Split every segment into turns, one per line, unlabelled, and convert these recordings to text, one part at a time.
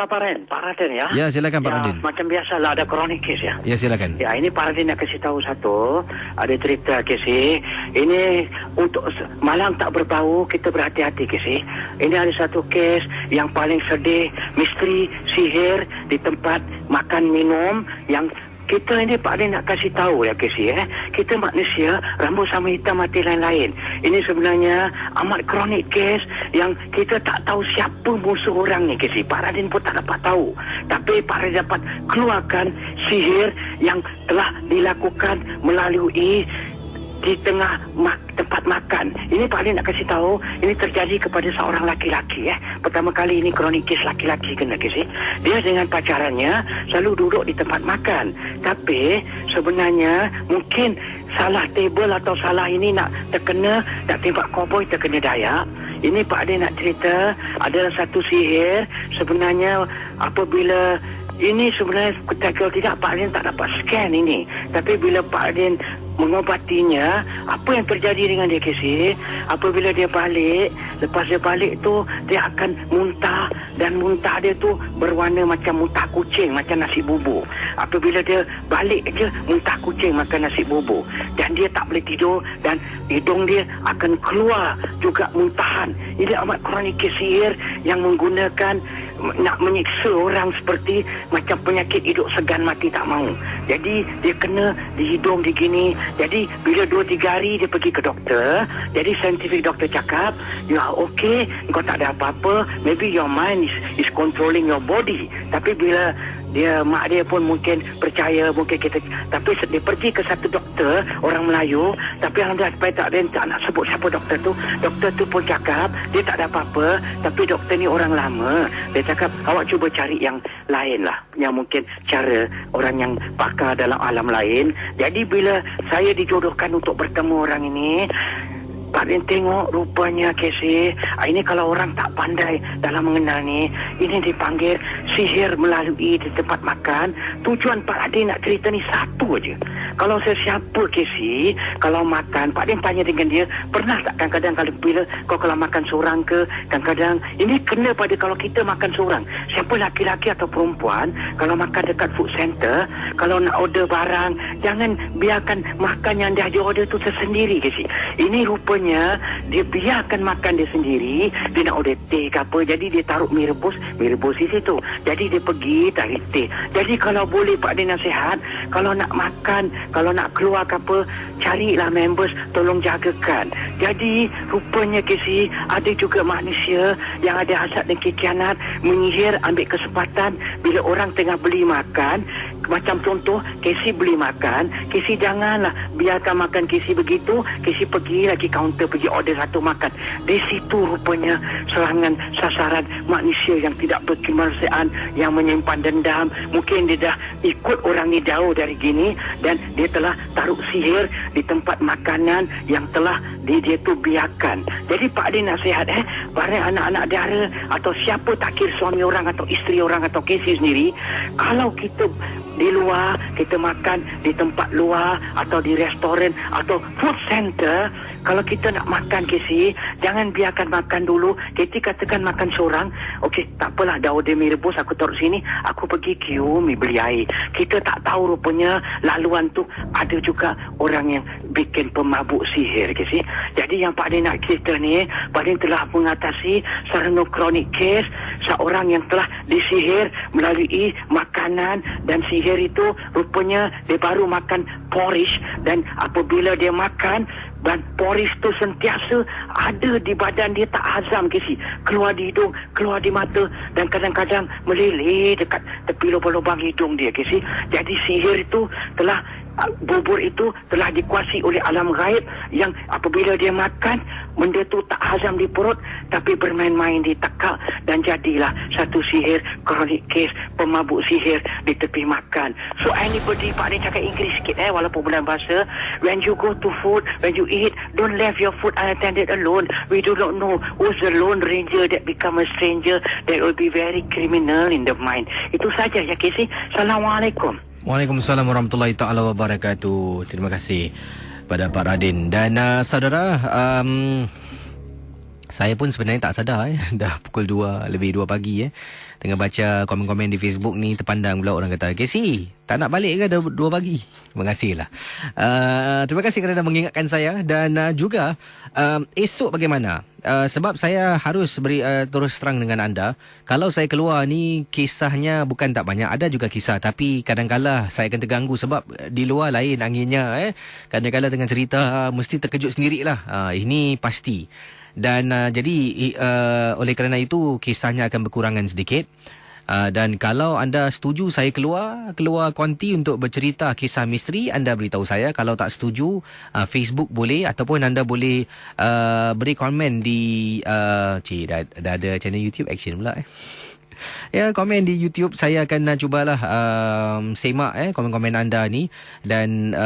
Pakar Pak Raden ya.
Ya, silakan Pak Raden.
Macam biasalah ada chronic case ya.
Ya, silakan.
Ya, ini Pak Raden nak kasih tahu satu. Ada cerita Casey. Ini untuk malam tak berbau, kita berhati-hati Casey. Ini ada satu kes yang paling sedih, misteri sihir di tempat makan minum yang kita ini Pak Raden nak kasih tahu ya Casey kita manusia rambut sama hitam mati lain-lain. Ini sebenarnya amat kronik kes yang kita tak tahu siapa musuh orang ni Casey. Pak Raden pun tak dapat tahu. Tapi Pak Raden dapat keluarkan sihir yang telah dilakukan melalui di tengah tempat makan. Ini Pak Ali nak kasih tahu, ini terjadi kepada seorang laki-laki Pertama kali ini kronik kes laki-laki kena kes Dia dengan pacarannya selalu duduk di tempat makan. Tapi sebenarnya mungkin salah table atau salah ini nak tembak koboi terkena Dayak. Ini Pak Ali nak cerita adalah satu sihir sebenarnya apabila ini sebenarnya kalau tidak Pak Adin tak dapat scan ini. Tapi bila Pak Adin mengobatinya, apa yang terjadi dengan dia Casey? Apabila dia balik, lepas dia balik tu dia akan muntah dan muntah dia tu berwarna macam muntah kucing, macam nasi bubur. Apabila dia balik je muntah kucing makan nasi bubur dan dia tak boleh tidur dan hidung dia akan keluar juga muntahan. Ini amat kronik sihir yang menggunakan nak menyiksa orang seperti macam penyakit hidup segan mati tak mau. Jadi dia kena di hidung di gini. Jadi bila 2-3 hari dia pergi ke doktor. Jadi scientific doktor cakap, you are okay, kau tak ada apa-apa. Maybe your mind is controlling your body. Tapi bila mak dia pun mungkin percaya, mungkin kita, tapi dia pergi ke satu doktor orang Melayu, tapi alhamdulillah supaya tak nak sebut siapa doktor tu pun cakap dia tak ada apa-apa, tapi doktor ni orang lama. Dia cakap awak cuba cari yang lain lah, yang mungkin cara orang yang pakar dalam alam lain. Jadi bila saya dijodohkan untuk bertemu orang ini, Pak Din tengok rupanya Casey, ini kalau orang tak pandai dalam mengenal ni, ini dipanggil sihir melalui di tempat makan. Tujuan Pak Din nak cerita ni satu aja. Kalau sesiapa Casey, kalau makan, Pak Din tanya dengan dia, pernah tak kadang-kadang kalau makan seorang ke, kadang-kadang ini kena pada kalau kita makan seorang, siapa laki-laki atau perempuan, kalau makan dekat food center, kalau nak order barang, jangan biarkan makan yang dia order tu tersendiri Casey. Ini rupanya dia biarkan makan dia sendiri. Dia nak order teh ke apa, jadi dia taruh mi rebus di situ. Jadi dia pergi tarik teh. Jadi kalau boleh Pak Din nasihat, kalau nak makan, kalau nak keluar ke apa, carilah members, tolong jagakan. Jadi rupanya Casey ada juga manusia yang ada hasad dan kekhianat, menyihir, ambil kesempatan bila orang tengah beli makan. Macam contoh, Casey beli makan, Casey janganlah biarkan makan Casey begitu, Casey pergi lagi kaunter, pergi order satu makan. Di situ rupanya serangan sasaran manusia yang tidak berkemanusiaan, yang menyimpan dendam. Mungkin dia dah ikut orang ni jauh dari gini dan dia telah taruh sihir di tempat makanan yang telah dia tu biarkan. Jadi Pak Din nasihat pada anak-anak dara atau siapa takir suami orang atau isteri orang atau Casey sendiri, kalau kita di luar, kita makan di tempat luar atau di restoran atau food center, kalau kita nak makan Casey, jangan biarkan makan dulu. Kita katakan makan seorang, okey tak apalah, dah order mi rebus, aku taruh sini, aku pergi queue mi beli air. Kita tak tahu rupanya laluan tu ada juga orang yang bikin pemabuk sihir Casey. Jadi yang Pak Din nak cerita ni, Pak Din telah mengatasi sarana chronic case seorang yang telah disihir melalui makanan, dan sihir itu rupanya dia baru makan porridge, dan apabila dia makan dan porridge tu sentiasa ada di badan dia, tak hazam Casey, keluar di hidung, keluar di mata, dan kadang-kadang meleleh dekat tepi lubang-lubang hidung dia Casey. Jadi sihir itu telah, bubur itu telah dikuasai oleh alam gaib, yang apabila dia makan, benda tu tak hazam di perut tapi bermain-main di tekak, dan jadilah satu sihir chronic case, pemabuk sihir di tepi makan. So anybody, Pak Din cakap Inggeris sikit walaupun bulan bahasa, when you go to food, when you eat, don't leave your food unattended alone. We do not know who's the lone ranger that become a stranger, that will be very criminal in the mind. Itu saja ya Casey. Assalamualaikum.
Waalaikumsalam warahmatullahi taala wabarakatuh. Terima kasih pada Pak Radin. Dan saudara, saya pun sebenarnya tak sadar dah pukul 2 lebih 2 pagi Tengah baca komen-komen di Facebook ni, terpandang pula orang kata, Casey, tak nak balik ke 2 pagi? Terima kasihlah. Terima kasih kerana mengingatkan saya. Dan juga esok bagaimana? Sebab saya harus beri terus terang dengan anda, kalau saya keluar ni kisahnya bukan tak banyak, ada juga kisah, tapi kadang-kala saya akan terganggu sebab di luar lain anginnya. Kadang-kala dengan cerita mesti terkejut sendirilah. Ini pasti. Dan jadi oleh kerana itu kisahnya akan berkurangan sedikit. Dan kalau anda setuju saya keluar konti untuk bercerita kisah misteri, anda beritahu saya. Kalau tak setuju, Facebook boleh, ataupun anda boleh beri komen di dah ada channel YouTube Action pula. Ya, komen di YouTube. Saya akan cubalah semak komen-komen anda ni. Dan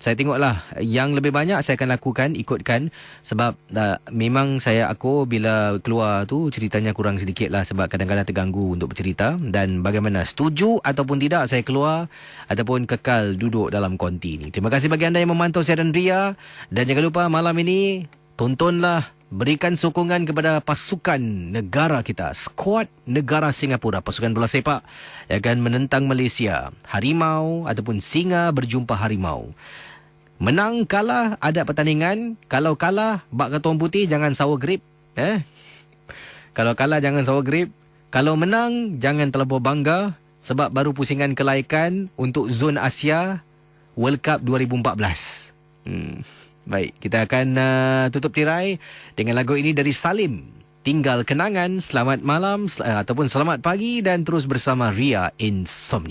saya tengoklah yang lebih banyak saya akan lakukan, ikutkan. Sebab memang aku bila keluar tu ceritanya kurang sedikit lah, sebab kadang-kadang terganggu untuk bercerita. Dan bagaimana, setuju ataupun tidak saya keluar ataupun kekal duduk dalam konti ni. Terima kasih bagi anda yang memantau siaran Ria. Dan jangan lupa malam ini tontonlah, berikan sokongan kepada pasukan negara kita, skuad negara Singapura, pasukan bola sepak yang akan menentang Malaysia. Harimau ataupun singa berjumpa harimau. Menang kalah ada pertandingan. Kalau kalah, bak ketuan putih jangan sour grape. Kalau kalah jangan sour grape. Kalau menang jangan terlalu bangga, sebab baru pusingan kelaikan untuk zon Asia World Cup 2014. Baik, kita akan tutup tirai dengan lagu ini dari Salim. Tinggal kenangan. Selamat malam ataupun selamat pagi dan terus bersama Ria Insomnia.